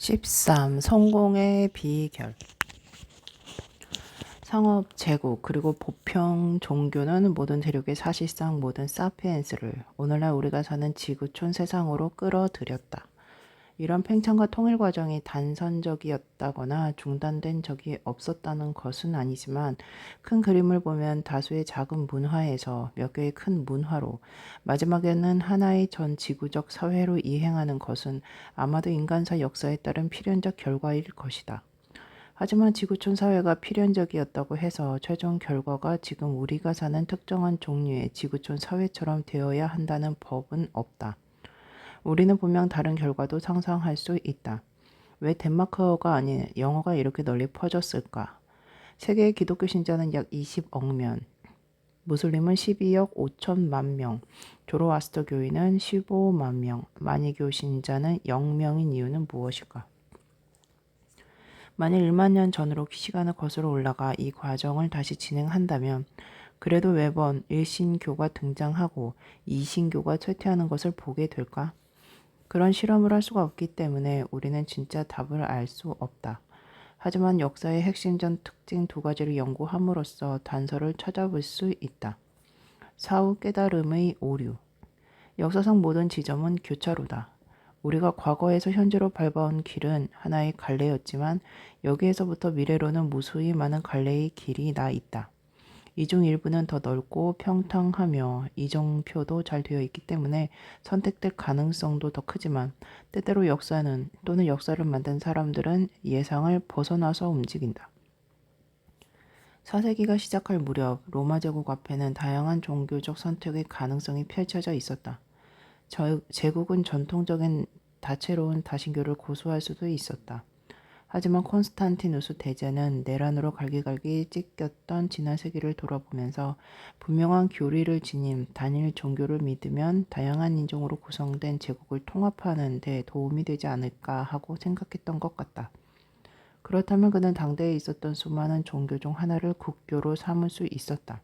13. 성공의 비결. 상업, 제국, 그리고 보편 종교는 모든 대륙의 사실상 모든 사피엔스를 오늘날 우리가 사는 지구촌 세상으로 끌어들였다. 이런 팽창과 통일 과정이 단선적이었다거나 중단된 적이 없었다는 것은 아니지만 큰 그림을 보면 다수의 작은 문화에서 몇 개의 큰 문화로 마지막에는 하나의 전 지구적 사회로 이행하는 것은 아마도 인간사 역사에 따른 필연적 결과일 것이다. 하지만 지구촌 사회가 필연적이었다고 해서 최종 결과가 지금 우리가 사는 특정한 종류의 지구촌 사회처럼 되어야 한다는 법은 없다. 우리는 분명 다른 결과도 상상할 수 있다. 왜 덴마크어가 아닌 영어가 이렇게 널리 퍼졌을까? 세계의 기독교 신자는 약 20억 명, 무슬림은 12억 5천만 명, 조로아스터 교인은 15만 명, 마니교 신자는 0명인 이유는 무엇일까? 만일 1만 년 전으로 시간을 거슬러 올라가 이 과정을 다시 진행한다면 그래도 매번 일신교가 등장하고 이신교가 쇠퇴하는 것을 보게 될까? 그런 실험을 할 수가 없기 때문에 우리는 진짜 답을 알 수 없다. 하지만 역사의 핵심적 특징 두 가지를 연구함으로써 단서를 찾아볼 수 있다. 사후 깨달음의 오류. 역사상 모든 지점은 교차로다. 우리가 과거에서 현재로 밟아온 길은 하나의 갈래였지만 여기에서부터 미래로는 무수히 많은 갈래의 길이 나 있다. 이 중 일부는 더 넓고 평탄하며 이정표도 잘 되어 있기 때문에 선택될 가능성도 더 크지만 때때로 역사는 또는 역사를 만든 사람들은 예상을 벗어나서 움직인다. 4세기가 시작할 무렵 로마 제국 앞에는 다양한 종교적 선택의 가능성이 펼쳐져 있었다. 제국은 전통적인 다채로운 다신교를 고수할 수도 있었다. 하지만 콘스탄티누스 대제는 내란으로 갈기갈기 찢겼던 지난 세기를 돌아보면서 분명한 교리를 지닌 단일 종교를 믿으면 다양한 인종으로 구성된 제국을 통합하는 데 도움이 되지 않을까 하고 생각했던 것 같다. 그렇다면 그는 당대에 있었던 수많은 종교 중 하나를 국교로 삼을 수 있었다.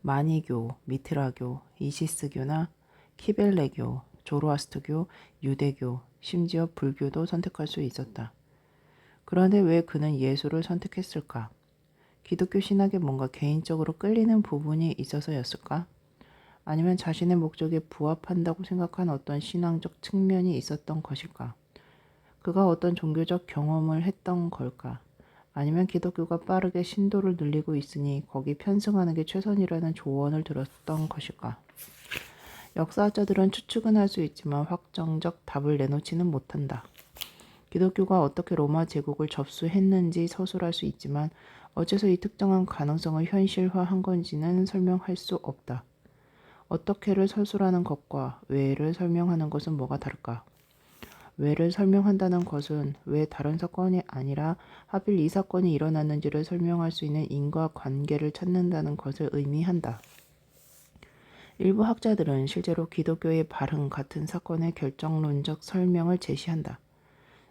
마니교, 미트라교, 이시스교나 키벨레교, 조로아스터교, 유대교, 심지어 불교도 선택할 수 있었다. 그런데 왜 그는 예수를 선택했을까? 기독교 신학에 뭔가 개인적으로 끌리는 부분이 있어서였을까? 아니면 자신의 목적에 부합한다고 생각한 어떤 신앙적 측면이 있었던 것일까? 그가 어떤 종교적 경험을 했던 걸까? 아니면 기독교가 빠르게 신도를 늘리고 있으니 거기 편승하는 게 최선이라는 조언을 들었던 것일까? 역사학자들은 추측은 할 수 있지만 확정적 답을 내놓지는 못한다. 기독교가 어떻게 로마 제국을 접수했는지 서술할 수 있지만 어째서 이 특정한 가능성을 현실화한 건지는 설명할 수 없다. 어떻게를 서술하는 것과 왜를 설명하는 것은 뭐가 다를까? 왜를 설명한다는 것은 왜 다른 사건이 아니라 하필 이 사건이 일어났는지를 설명할 수 있는 인과관계를 찾는다는 것을 의미한다. 일부 학자들은 실제로 기독교의 발흥 같은 사건의 결정론적 설명을 제시한다.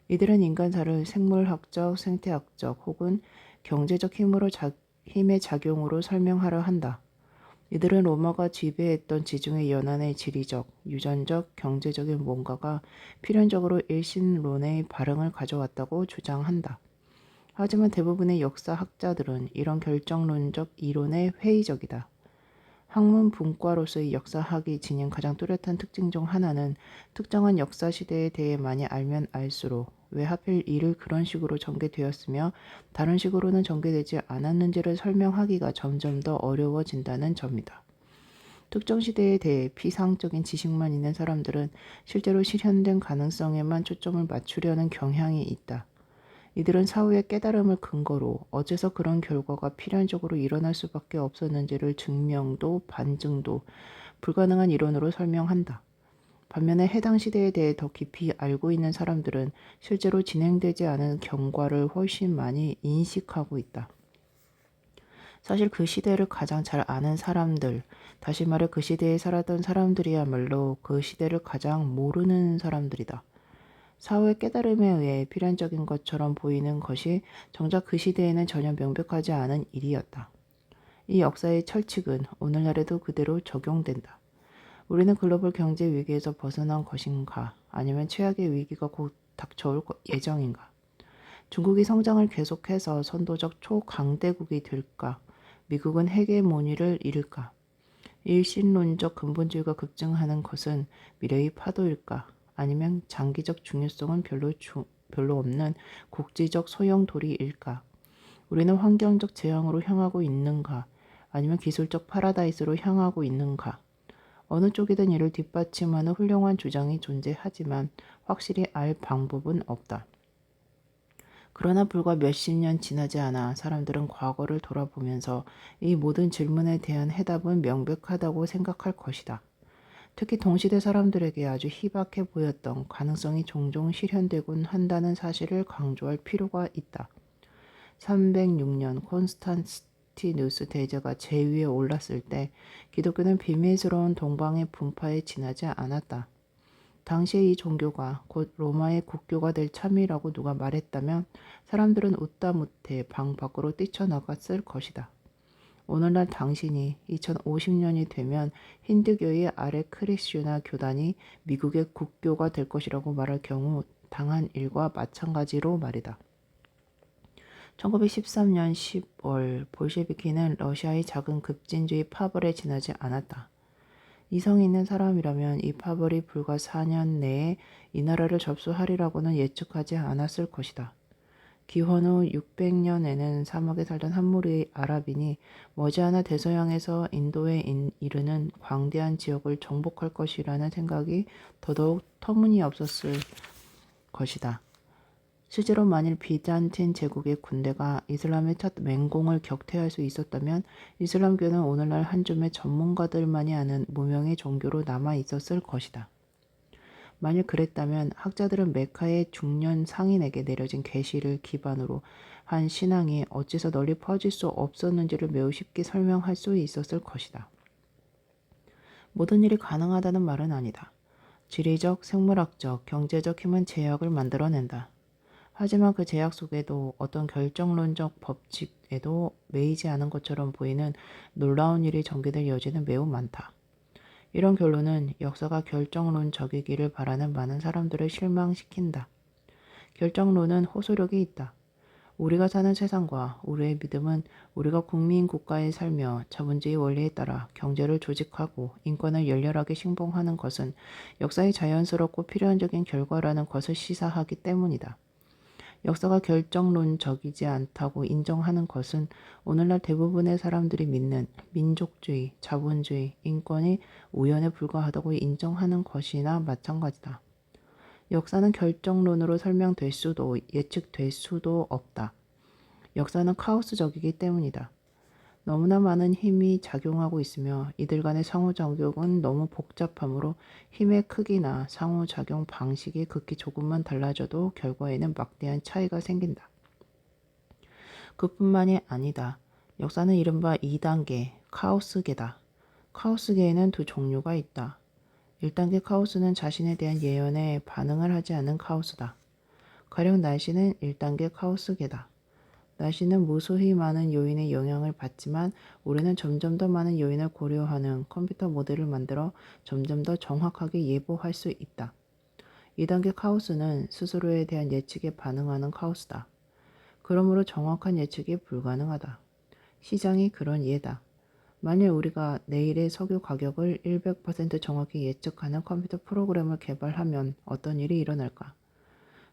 이들은 인간사를 생물학적, 생태학적 혹은 경제적 힘의 작용으로 설명하려 한다. 이들은 로마가 지배했던 지중해 연안의 지리적, 유전적, 경제적인 뭔가가 필연적으로 일신론의 발흥을 가져왔다고 주장한다. 하지만 대부분의 역사학자들은 이런 결정론적 이론에 회의적이다. 학문 분과로서의 역사학이 지닌 가장 뚜렷한 특징 중 하나는 특정한 역사 시대에 대해 많이 알면 알수록 왜 하필 이를 그런 식으로 전개되었으며 다른 식으로는 전개되지 않았는지를 설명하기가 점점 더 어려워진다는 점이다. 특정 시대에 대해 피상적인 지식만 있는 사람들은 실제로 실현된 가능성에만 초점을 맞추려는 경향이 있다. 이들은 사후의 깨달음을 근거로 어째서 그런 결과가 필연적으로 일어날 수밖에 없었는지를 증명도 반증도 불가능한 이론으로 설명한다. 반면에 해당 시대에 대해 더 깊이 알고 있는 사람들은 실제로 진행되지 않은 경과를 훨씬 많이 인식하고 있다. 사실 그 시대를 가장 잘 아는 사람들, 다시 말해 그 시대에 살았던 사람들이야말로 그 시대를 가장 모르는 사람들이다. 사후의 깨달음에 의해 필연적인 것처럼 보이는 것이 정작 그 시대에는 전혀 명백하지 않은 일이었다. 이 역사의 철칙은 오늘날에도 그대로 적용된다. 우리는 글로벌 경제 위기에서 벗어난 것인가? 아니면 최악의 위기가 곧 닥쳐올 예정인가? 중국이 성장을 계속해서 선도적 초강대국이 될까? 미국은 헤게모니를 잃을까? 일신론적 근본주의가 급증하는 것은 미래의 파도일까? 아니면 장기적 중요성은 별로 없는 국지적 소용돌이일까? 우리는 환경적 재앙으로 향하고 있는가? 아니면 기술적 파라다이스로 향하고 있는가? 어느 쪽이든 이를 뒷받침하는 훌륭한 주장이 존재하지만 확실히 알 방법은 없다. 그러나 불과 몇십 년 지나지 않아 사람들은 과거를 돌아보면서 이 모든 질문에 대한 해답은 명백하다고 생각할 것이다. 특히 동시대 사람들에게 아주 희박해 보였던 가능성이 종종 실현되곤 한다는 사실을 강조할 필요가 있다. 306년 콘스탄티누스 대제가 제위에 올랐을 때 기독교는 비밀스러운 동방의 분파에 지나지 않았다. 당시에 이 종교가 곧 로마의 국교가 될 참이라고 누가 말했다면 사람들은 웃다 못해 방 밖으로 뛰쳐나갔을 것이다. 오늘날 당신이 2050년이 되면 힌두교의 아레 크리슈나 교단이 미국의 국교가 될 것이라고 말할 경우 당한 일과 마찬가지로 말이다. 1913년 10월 볼셰비키는 러시아의 작은 급진주의 파벌에 지나지 않았다. 이성 있는 사람이라면 이 파벌이 불과 4년 내에 이 나라를 접수하리라고는 예측하지 않았을 것이다. 기원 후 600년에는 사막에 살던 한 무리의 아랍인이 머지않아 대서양에서 인도에 이르는 광대한 지역을 정복할 것이라는 생각이 더더욱 터무니없었을 것이다. 실제로 만일 비잔틴 제국의 군대가 이슬람의 첫 맹공을 격퇴할 수 있었다면 이슬람교는 오늘날 한 줌의 전문가들만이 아는 무명의 종교로 남아 있었을 것이다. 만일 그랬다면 학자들은 메카의 중년 상인에게 내려진 계시를 기반으로 한 신앙이 어째서 널리 퍼질 수 없었는지를 매우 쉽게 설명할 수 있었을 것이다. 모든 일이 가능하다는 말은 아니다. 지리적, 생물학적, 경제적 힘은 제약을 만들어낸다. 하지만 그 제약 속에도 어떤 결정론적 법칙에도 매이지 않은 것처럼 보이는 놀라운 일이 전개될 여지는 매우 많다. 이런 결론은 역사가 결정론적이기를 바라는 많은 사람들을 실망시킨다. 결정론은 호소력이 있다. 우리가 사는 세상과 우리의 믿음은 우리가 국민 국가에 살며 자본주의 원리에 따라 경제를 조직하고 인권을 열렬하게 신봉하는 것은 역사의 자연스럽고 필연적인 결과라는 것을 시사하기 때문이다. 역사가 결정론적이지 않다고 인정하는 것은 오늘날 대부분의 사람들이 믿는 민족주의, 자본주의, 인권이 우연에 불과하다고 인정하는 것이나 마찬가지다. 역사는 결정론으로 설명될 수도 예측될 수도 없다. 역사는 카오스적이기 때문이다. 너무나 많은 힘이 작용하고 있으며 이들 간의 상호작용은 너무 복잡하므로 힘의 크기나 상호작용 방식이 극히 조금만 달라져도 결과에는 막대한 차이가 생긴다. 그뿐만이 아니다. 역사는 이른바 2단계 카오스계다. 카오스계에는 두 종류가 있다. 1단계 카오스는 자신에 대한 예언에 반응을 하지 않는 카오스다. 가령 날씨는 1단계 카오스계다. 날씨는 무수히 많은 요인의 영향을 받지만 우리는 점점 더 많은 요인을 고려하는 컴퓨터 모델을 만들어 점점 더 정확하게 예보할 수 있다. 2단계 카오스는 스스로에 대한 예측에 반응하는 카오스다. 그러므로 정확한 예측이 불가능하다. 시장이 그런 예다. 만일 우리가 내일의 석유 가격을 100% 정확히 예측하는 컴퓨터 프로그램을 개발하면 어떤 일이 일어날까?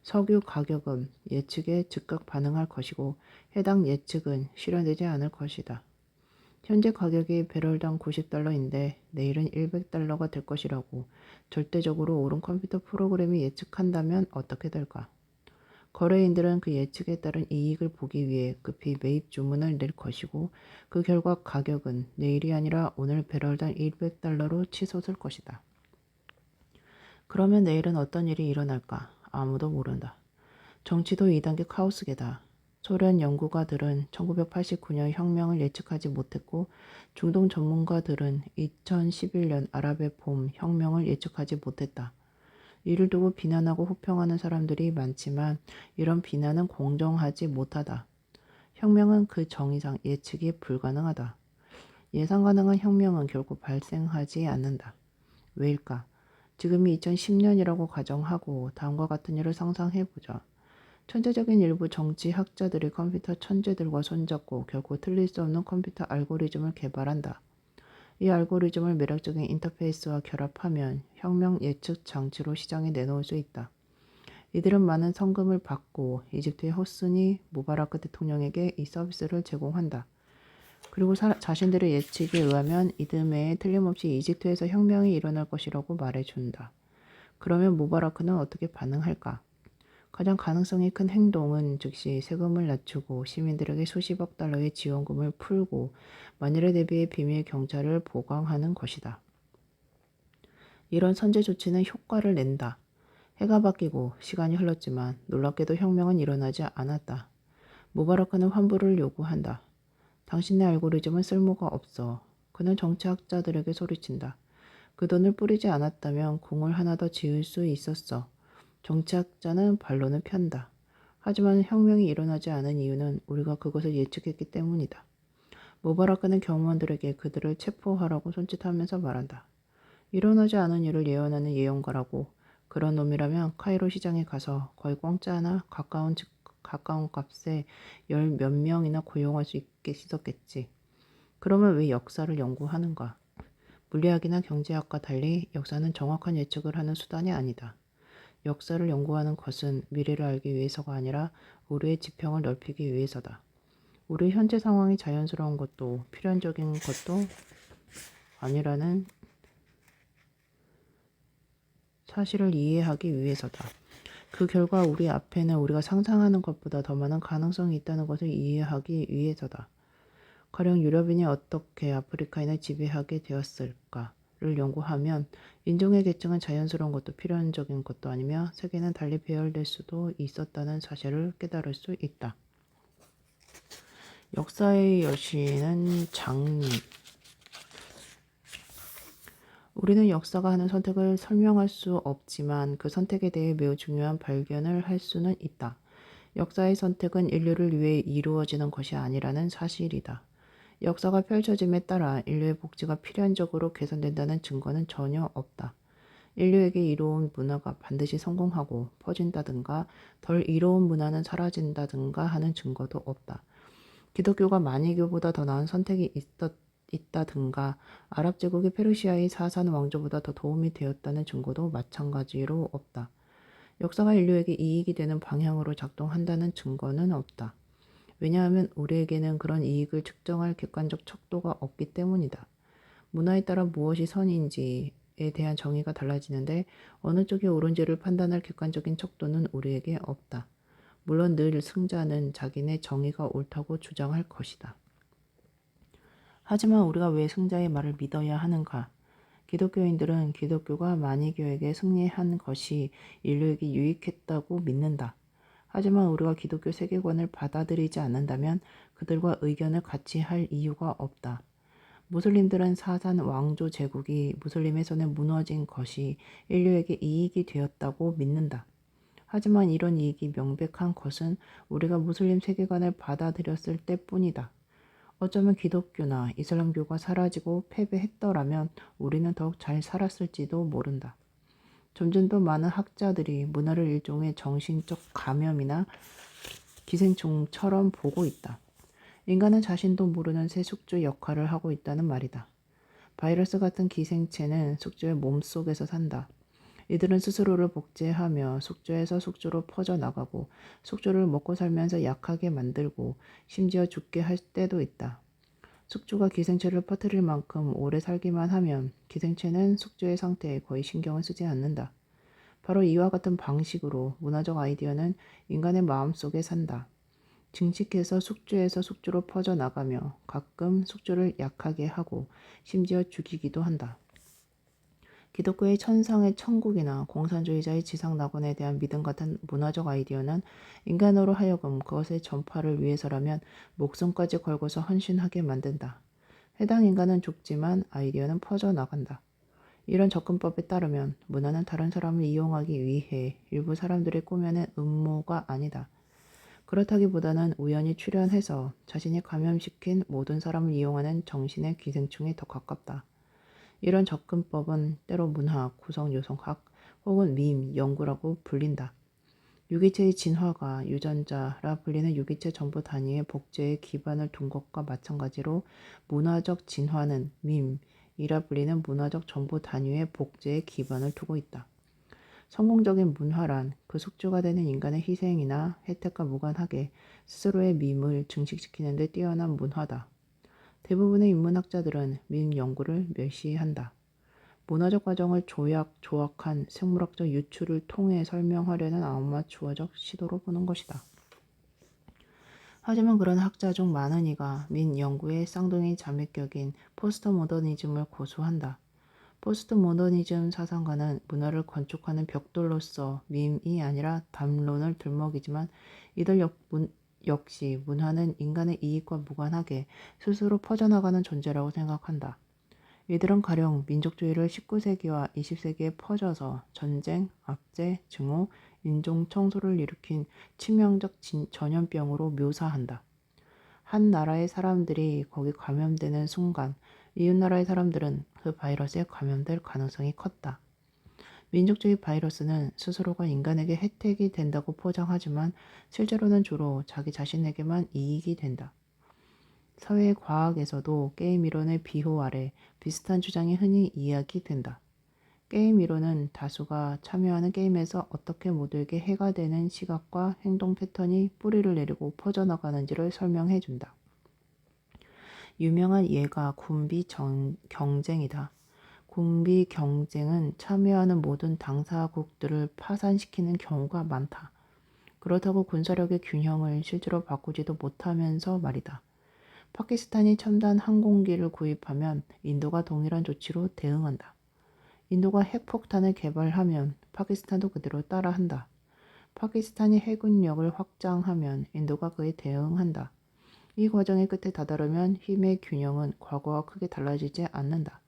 석유 가격은 예측에 즉각 반응할 것이고 해당 예측은 실현되지 않을 것이다. 현재 가격이 배럴당 90달러인데 내일은 100달러가 될 것이라고 절대적으로 옳은 컴퓨터 프로그램이 예측한다면 어떻게 될까? 거래인들은 그 예측에 따른 이익을 보기 위해 급히 매입 주문을 낼 것이고 그 결과 가격은 내일이 아니라 오늘 배럴당 200달러로 치솟을 것이다. 그러면 내일은 어떤 일이 일어날까? 아무도 모른다. 정치도 2단계 카오스계다. 소련 연구가들은 1989년 혁명을 예측하지 못했고 중동 전문가들은 2011년 아랍의 봄 혁명을 예측하지 못했다. 이를 두고 비난하고 호평하는 사람들이 많지만 이런 비난은 공정하지 못하다. 혁명은 그 정의상 예측이 불가능하다. 예상 가능한 혁명은 결코 발생하지 않는다. 왜일까? 지금이 2010년이라고 가정하고 다음과 같은 일을 상상해보자. 천재적인 일부 정치학자들이 컴퓨터 천재들과 손잡고 결코 틀릴 수 없는 컴퓨터 알고리즘을 개발한다. 이 알고리즘을 매력적인 인터페이스와 결합하면 혁명 예측 장치로 시장에 내놓을 수 있다. 이들은 많은 성금을 받고 이집트의 호스니 무바라크 대통령에게 이 서비스를 제공한다. 그리고 자신들의 예측에 의하면 이듬해에 틀림없이 이집트에서 혁명이 일어날 것이라고 말해준다. 그러면 무바라크는 어떻게 반응할까? 가장 가능성이 큰 행동은 즉시 세금을 낮추고 시민들에게 수십억 달러의 지원금을 풀고 만일에 대비해 비밀 경찰을 보강하는 것이다. 이런 선제 조치는 효과를 낸다. 해가 바뀌고 시간이 흘렀지만 놀랍게도 혁명은 일어나지 않았다. 무바라크는 환불을 요구한다. 당신의 알고리즘은 쓸모가 없어. 그는 정치학자들에게 소리친다. 그 돈을 뿌리지 않았다면 궁을 하나 더 지을 수 있었어. 정치학자는 반론을 편다. 하지만 혁명이 일어나지 않은 이유는 우리가 그것을 예측했기 때문이다. 무바라크는 경호원들에게 그들을 체포하라고 손짓하면서 말한다. 일어나지 않은 일을 예언하는 예언가라고. 그런 놈이라면 카이로 시장에 가서 거의 공짜나 가까운 값에 열 몇 명이나 고용할 수 있었겠지. 그러면 왜 역사를 연구하는가? 물리학이나 경제학과 달리 역사는 정확한 예측을 하는 수단이 아니다. 역사를 연구하는 것은 미래를 알기 위해서가 아니라 우리의 지평을 넓히기 위해서다. 우리 현재 상황이 자연스러운 것도 필연적인 것도 아니라는 사실을 이해하기 위해서다. 그 결과 우리 앞에는 우리가 상상하는 것보다 더 많은 가능성이 있다는 것을 이해하기 위해서다. 가령 유럽인이 어떻게 아프리카인을 지배하게 되었을까를 연구하면 인종의 계층은 자연스러운 것도 필연적인 것도 아니며 세계는 달리 배열될 수도 있었다는 사실을 깨달을 수 있다. 역사의 여신은 장님. 우리는 역사가 하는 선택을 설명할 수 없지만 그 선택에 대해 매우 중요한 발견을 할 수는 있다. 역사의 선택은 인류를 위해 이루어지는 것이 아니라는 사실이다. 역사가 펼쳐짐에 따라 인류의 복지가 필연적으로 개선된다는 증거는 전혀 없다. 인류에게 이로운 문화가 반드시 성공하고 퍼진다든가 덜 이로운 문화는 사라진다든가 하는 증거도 없다. 기독교가 만이교보다 더 나은 선택이 있다든가 아랍 제국이 페르시아의 사산 왕조보다 더 도움이 되었다는 증거도 마찬가지로 없다. 역사가 인류에게 이익이 되는 방향으로 작동한다는 증거는 없다. 왜냐하면 우리에게는 그런 이익을 측정할 객관적 척도가 없기 때문이다. 문화에 따라 무엇이 선인지에 대한 정의가 달라지는데 어느 쪽이 옳은지를 판단할 객관적인 척도는 우리에게 없다. 물론 늘 승자는 자기네 정의가 옳다고 주장할 것이다. 하지만 우리가 왜 승자의 말을 믿어야 하는가? 기독교인들은 기독교가 만이교에게 승리한 것이 인류에게 유익했다고 믿는다. 하지만 우리가 기독교 세계관을 받아들이지 않는다면 그들과 의견을 같이 할 이유가 없다. 무슬림들은 사산 왕조 제국이 무슬림의 손에 무너진 것이 인류에게 이익이 되었다고 믿는다. 하지만 이런 이익이 명백한 것은 우리가 무슬림 세계관을 받아들였을 때뿐이다. 어쩌면 기독교나 이슬람교가 사라지고 패배했더라면 우리는 더욱 잘 살았을지도 모른다. 점점 더 많은 학자들이 문화를 일종의 정신적 감염이나 기생충처럼 보고 있다. 인간은 자신도 모르는 새 숙주 역할을 하고 있다는 말이다. 바이러스 같은 기생체는 숙주의 몸속에서 산다. 이들은 스스로를 복제하며 숙주에서 숙주로 퍼져나가고 숙주를 먹고 살면서 약하게 만들고 심지어 죽게 할 때도 있다. 숙주가 기생체를 퍼뜨릴 만큼 오래 살기만 하면 기생체는 숙주의 상태에 거의 신경을 쓰지 않는다. 바로 이와 같은 방식으로 문화적 아이디어는 인간의 마음속에 산다. 증식해서 숙주에서 숙주로 퍼져나가며 가끔 숙주를 약하게 하고 심지어 죽이기도 한다. 기독교의 천상의 천국이나 공산주의자의 지상낙원에 대한 믿음 같은 문화적 아이디어는 인간으로 하여금 그것의 전파를 위해서라면 목숨까지 걸고서 헌신하게 만든다. 해당 인간은 죽지만 아이디어는 퍼져나간다. 이런 접근법에 따르면 문화는 다른 사람을 이용하기 위해 일부 사람들의 꾸며낸 음모가 아니다. 그렇다기보다는 우연히 출현해서 자신이 감염시킨 모든 사람을 이용하는 정신의 기생충에 더 가깝다. 이런 접근법은 때로 문학, 구성 요성학 혹은 밈, 연구라고 불린다. 유기체의 진화가 유전자라 불리는 유기체 정보 단위의 복제에 기반을 둔 것과 마찬가지로 문화적 진화는 밈이라 불리는 문화적 정보 단위의 복제에 기반을 두고 있다. 성공적인 문화란 그 숙주가 되는 인간의 희생이나 혜택과 무관하게 스스로의 밈을 증식시키는 데 뛰어난 문화다. 대부분의 인문학자들은 밈 연구를 멸시한다. 문화적 과정을 조악한 생물학적 유추를 통해 설명하려는 아마추어적 시도로 보는 것이다. 하지만 그런 학자 중 많은 이가 민 연구의 쌍둥이 자매격인 포스트모더니즘을 고수한다. 포스트모더니즘 사상가는 문화를 건축하는 벽돌로서 밈이 아니라 담론을 들먹이지만 이들 역시 문화는 인간의 이익과 무관하게 스스로 퍼져나가는 존재라고 생각한다. 이들은 가령 민족주의를 19세기와 20세기에 퍼져서 전쟁, 압제, 증오, 인종 청소를 일으킨 치명적 전염병으로 묘사한다. 한 나라의 사람들이 거기 감염되는 순간 이웃나라의 사람들은 그 바이러스에 감염될 가능성이 컸다. 민족주의 바이러스는 스스로가 인간에게 혜택이 된다고 포장하지만 실제로는 주로 자기 자신에게만 이익이 된다. 사회과학에서도 게임 이론의 비호 아래 비슷한 주장이 흔히 이야기된다. 게임 이론은 다수가 참여하는 게임에서 어떻게 모두에게 해가 되는 시각과 행동 패턴이 뿌리를 내리고 퍼져나가는지를 설명해준다. 유명한 예가 군비 경쟁이다. 군비 경쟁은 참여하는 모든 당사국들을 파산시키는 경우가 많다. 그렇다고 군사력의 균형을 실제로 바꾸지도 못하면서 말이다. 파키스탄이 첨단 항공기를 구입하면 인도가 동일한 조치로 대응한다. 인도가 핵폭탄을 개발하면 파키스탄도 그대로 따라한다. 파키스탄이 해군력을 확장하면 인도가 그에 대응한다. 이 과정의 끝에 다다르면 힘의 균형은 과거와 크게 달라지지 않는다.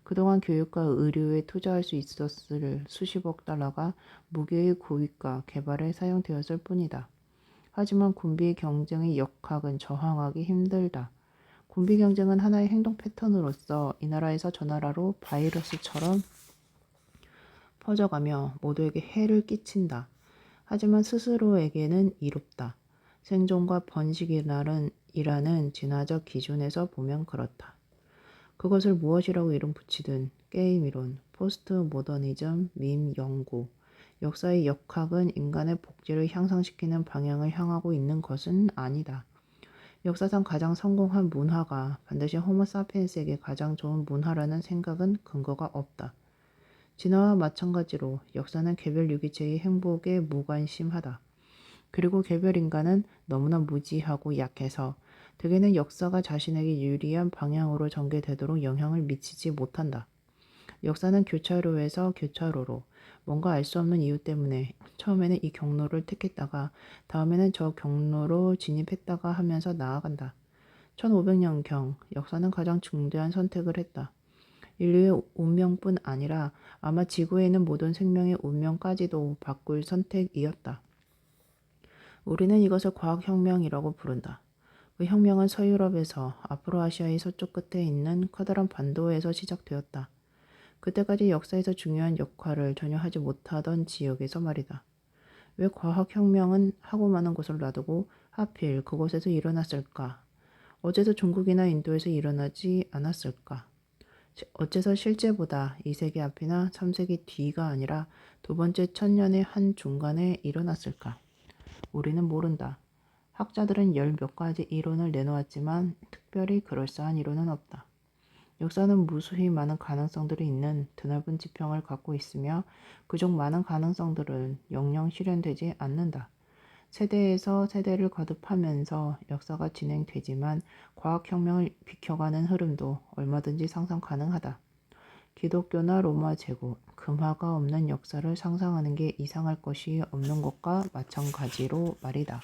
그동안 교육과 의료에 투자할 수 있었을 수십억 달러가 무기의 구입과 개발에 사용되었을 뿐이다. 하지만 군비 경쟁의 역학은 저항하기 힘들다. 군비 경쟁은 하나의 행동 패턴으로서 이 나라에서 저 나라로 바이러스처럼 퍼져가며 모두에게 해를 끼친다. 하지만 스스로에게는 이롭다. 생존과 번식이라는 진화적 기준에서 보면 그렇다. 그것을 무엇이라고 이름 붙이든 게임 이론, 포스트 모더니즘, 밈 연구, 역사의 역학은 인간의 복지를 향상시키는 방향을 향하고 있는 것은 아니다. 역사상 가장 성공한 문화가 반드시 호모사피엔스에게 가장 좋은 문화라는 생각은 근거가 없다. 진화와 마찬가지로 역사는 개별 유기체의 행복에 무관심하다. 그리고 개별 인간은 너무나 무지하고 약해서 대개는 역사가 자신에게 유리한 방향으로 전개되도록 영향을 미치지 못한다. 역사는 교차로에서 교차로로 뭔가 알 수 없는 이유 때문에 처음에는 이 경로를 택했다가 다음에는 저 경로로 진입했다가 하면서 나아간다. 1500년경 역사는 가장 중대한 선택을 했다. 인류의 운명뿐 아니라 아마 지구에 있는 모든 생명의 운명까지도 바꿀 선택이었다. 우리는 이것을 과학혁명이라고 부른다. 그 혁명은 서유럽에서 아프로아시아의 서쪽 끝에 있는 커다란 반도에서 시작되었다. 그때까지 역사에서 중요한 역할을 전혀 하지 못하던 지역에서 말이다. 왜 과학혁명은 하고 많은 곳을 놔두고 하필 그곳에서 일어났을까? 어째서 중국이나 인도에서 일어나지 않았을까? 어째서 실제보다 2세기 앞이나 3세기 뒤가 아니라 두 번째 천년의 한 중간에 일어났을까? 우리는 모른다. 학자들은 열 몇 가지 이론을 내놓았지만 특별히 그럴싸한 이론은 없다. 역사는 무수히 많은 가능성들이 있는 드넓은 지평을 갖고 있으며 그중 많은 가능성들은 영영 실현되지 않는다. 세대에서 세대를 거듭하면서 역사가 진행되지만 과학혁명을 비켜가는 흐름도 얼마든지 상상 가능하다. 기독교나 로마 제국, 금화가 없는 역사를 상상하는 게 이상할 것이 없는 것과 마찬가지로 말이다.